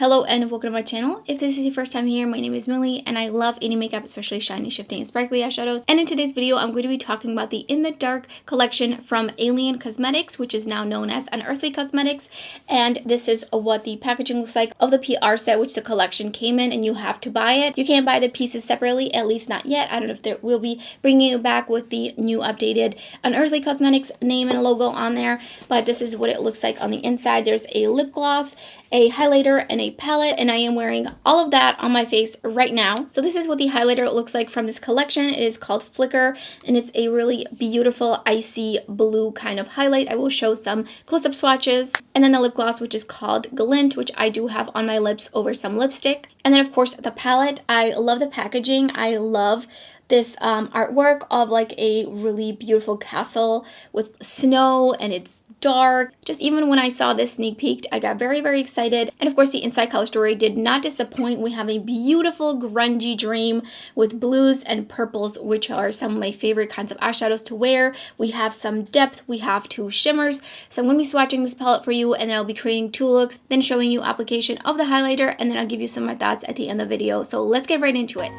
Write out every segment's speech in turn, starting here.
Hello and welcome to my channel. If this is your first time here, my name is Millie and I love any makeup, especially shiny, shifting, and sparkly eyeshadows. And in today's video, I'm going to be talking about the In the Dark collection from Alien Cosmetics, which is now known as Unearthly Cosmetics. And this is what the packaging looks like of the PR set, which the collection came in, and you have to buy it. You can't buy the pieces separately, at least not yet. I don't know if they will be bringing it back with the new updated Unearthly Cosmetics name and logo on there, but this is what it looks like on the inside. There's a lip gloss, a highlighter, and a palette, and I am wearing all of that on my face right now. So this is what the highlighter looks like from this collection. It is called Flicker, and it's a really beautiful icy blue kind of highlight. I will show some close-up swatches. And then the lip gloss, which is called Glint, which I do have on my lips over some lipstick. And then of course the palette. I love the packaging. I love this artwork of like a really beautiful castle with snow, and it's dark. Just even when I saw this sneak peek, I got very, very excited. And of course, the inside color story did not disappoint. We have a beautiful grungy dream with blues and purples, which are some of my favorite kinds of eyeshadows to wear. We have some depth, we have two shimmers. So I'm going to be swatching this palette for you, and then I'll be creating two looks, then showing you application of the highlighter, and then I'll give you some of my thoughts at the end of the video. So let's get right into it.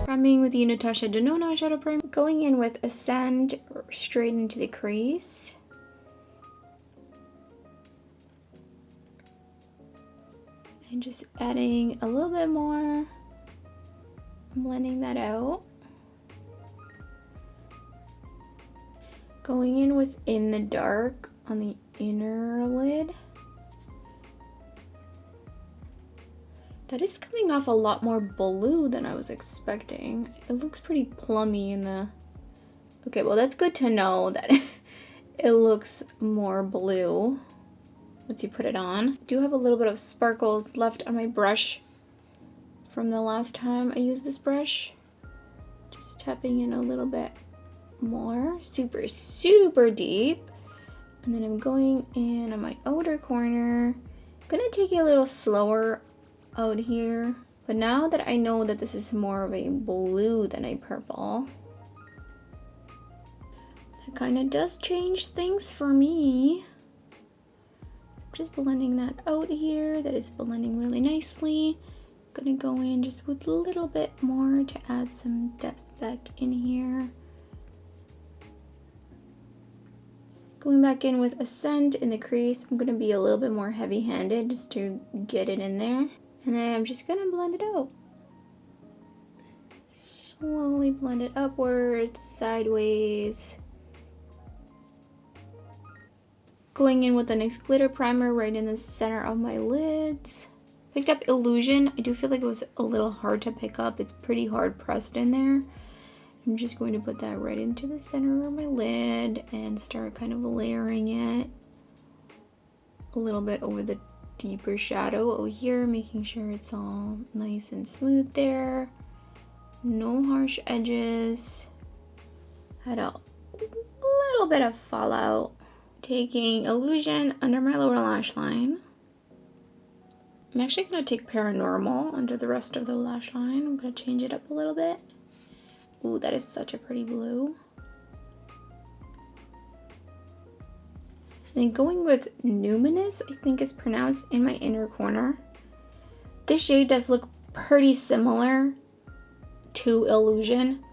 Priming with the Natasha Denona eyeshadow primer. Going in with Ascend straight into the crease. And just adding a little bit more. Blending that out. Going in with In the Dark on the inner lid. That is coming off a lot more blue than I was expecting. It looks pretty plummy in the... Okay, well that's good to know that it looks more blue once you put it on. I do have a little bit of sparkles left on my brush from the last time I used this brush. Just tapping in a little bit more. Super, super deep. And then I'm going in on my outer corner. I'm gonna take it a little slower out here, but now that I know that this is more of a blue than a purple, that kind of does change things for me. Just blending that out here. That is blending really nicely. Gonna go in just with a little bit more to add some depth back in here. Going back in with Ascend in the crease. I'm gonna be a little bit more heavy-handed just to get it in there. And then I'm just gonna blend it out. Slowly blend it upwards, sideways. Going in with the NYX glitter primer right in the center of my lids. Picked up Illusion. I do feel like it was a little hard to pick up. It's pretty hard pressed in there. I'm just going to put that right into the center of my lid and start kind of layering it a little bit over the deeper shadow over here, making sure it's all nice and smooth there. No harsh edges. Had a little bit of fallout. Taking Illusion under my lower lash line. I'm actually going to take Paranormal under the rest of the lash line. I'm going to change it up a little bit. Ooh, that is such a pretty blue. Then going with Numinous, I think is pronounced, in my inner corner. This shade does look pretty similar to Illusion.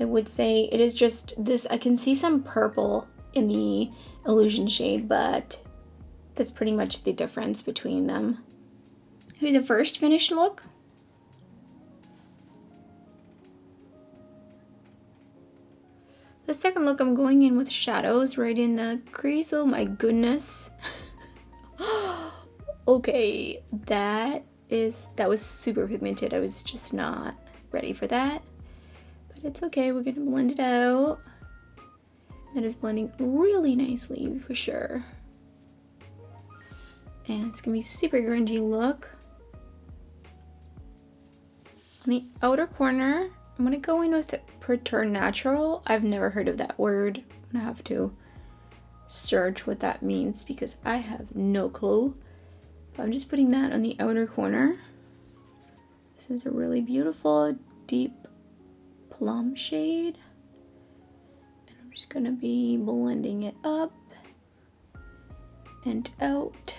I would say it is just this. I can see some purple in the Illusion shade, but that's pretty much the difference between them. Here's the first finished look. The second look, I'm going in with shadows right in the crease. Oh my goodness. Okay, that was super pigmented. I was just not ready for that. But it's okay, we're gonna blend it out. That is blending really nicely for sure. And it's gonna be super grungy look. On the outer corner, I'm gonna go in with Preternatural. I've never heard of that word. I'm gonna have to search what that means because I have no clue. But I'm just putting that on the outer corner. This is a really beautiful deep plum shade. gonna be blending it up and out.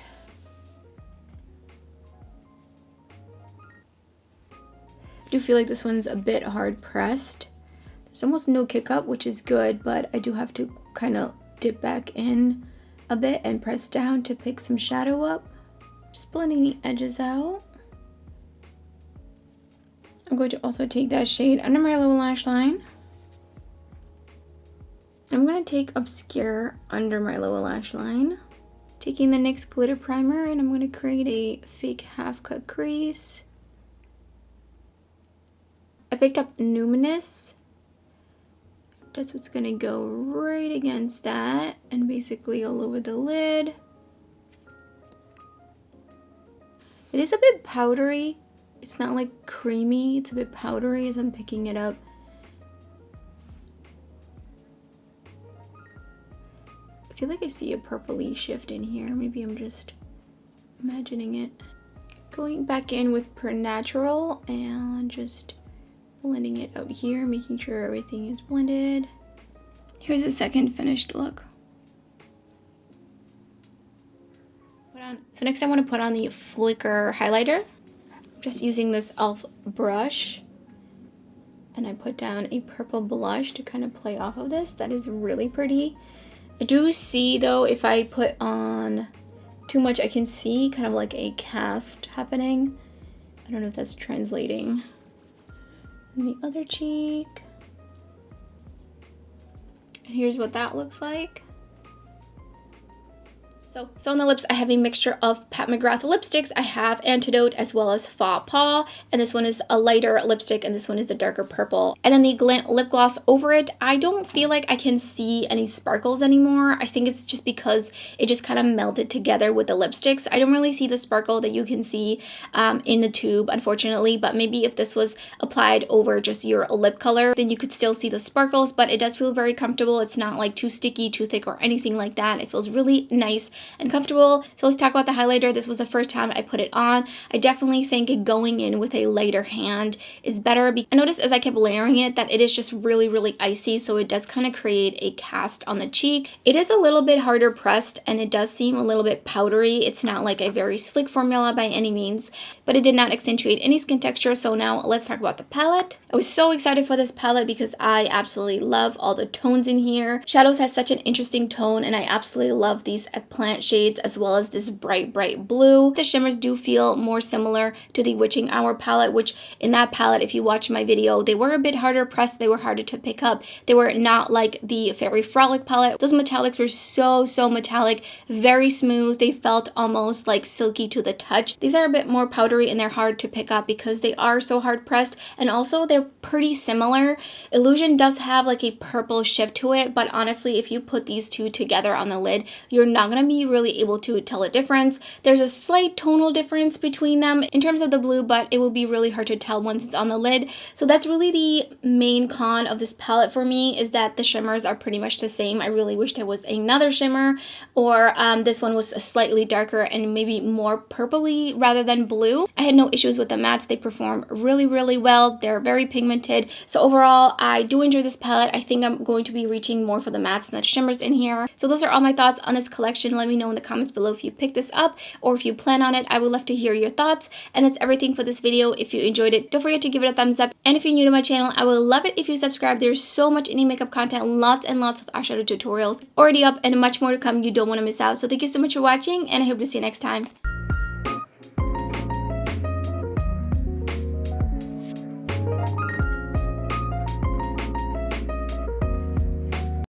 I do feel like this one's a bit hard pressed. There's almost no kick up, which is good, but I do have to kind of dip back in a bit and press down to pick some shadow up. Just blending the edges out. I'm going to also take that shade under my lower lash line. I'm going to take Obscure under my lower lash line. Taking the NYX glitter primer, and I'm going to create a fake half cut crease. I picked up Numinous. That's what's going to go right against that and basically all over the lid. It is a bit powdery. It's not like creamy, it's a bit powdery as I'm picking it up. I feel like I see a purpley shift in here. Maybe I'm just imagining it. Going back in with Per Natural and just blending it out here, making sure everything is blended. Here's the second finished look. So next I want to put on the Flicker highlighter. I'm just using this e.l.f. brush. And I put down a purple blush to kind of play off of this. That is really pretty. I do see though, if I put on too much, I can see kind of like a cast happening. I don't know if that's translating. And the other cheek. And here's what that looks like. So on the lips, I have a mixture of Pat McGrath lipsticks. I have Antidote as well as Faux Pas. And this one is a lighter lipstick and this one is the darker purple. And then the Glam lip gloss over it. I don't feel like I can see any sparkles anymore. I think it's just because it just kind of melted together with the lipsticks. I don't really see the sparkle that you can see in the tube, unfortunately. But maybe if this was applied over just your lip color, then you could still see the sparkles. But it does feel very comfortable. It's not like too sticky, too thick, or anything like that. It feels really nice and comfortable. So let's talk about the highlighter. This was the first time I put it on. I definitely think going in with a lighter hand is better. I noticed as I kept layering it that it is just really, really icy, so it does kind of create a cast on the cheek. It is a little bit harder pressed and it does seem a little bit powdery. It's not like a very slick formula by any means, but it did not accentuate any skin texture. So now let's talk about the palette. I was so excited for this palette because I absolutely love all the tones in here. Shadows has such an interesting tone and I absolutely love these eggplant shades as well as this bright blue. The shimmers do feel more similar to the Witching Hour palette, which in that palette, if you watch my video, they were a bit harder pressed. They were harder to pick up. They were not like the Fairy Frolic palette. Those metallics were so metallic, very smooth. They felt almost like silky to the touch. These are a bit more powdery and they're hard to pick up because they are so hard pressed, and also they're pretty similar. Illusion does have like a purple shift to it, but honestly, if you put these two together on the lid, you're not gonna be really able to tell a difference. There's a slight tonal difference between them in terms of the blue, but it will be really hard to tell once it's on the lid. So that's really the main con of this palette for me, is that the shimmers are pretty much the same. I really wish there was another shimmer, or this one was slightly darker and maybe more purpley rather than blue. I had no issues with the mattes. They perform really well. They're very pigmented. So overall, I do enjoy this palette. I think I'm going to be reaching more for the mattes than the shimmers in here. So those are all my thoughts on this collection. Let me know in the comments below if you picked this up or if you plan on it. I would love to hear your thoughts. And that's everything for this video. If you enjoyed it, don't forget to give it a thumbs up. And if you're new to my channel, I would love it if you subscribe. There's so much indie makeup content, lots and lots of eyeshadow tutorials already up and much more to come. You don't want to miss out. So thank you so much for watching and I hope to see you next time.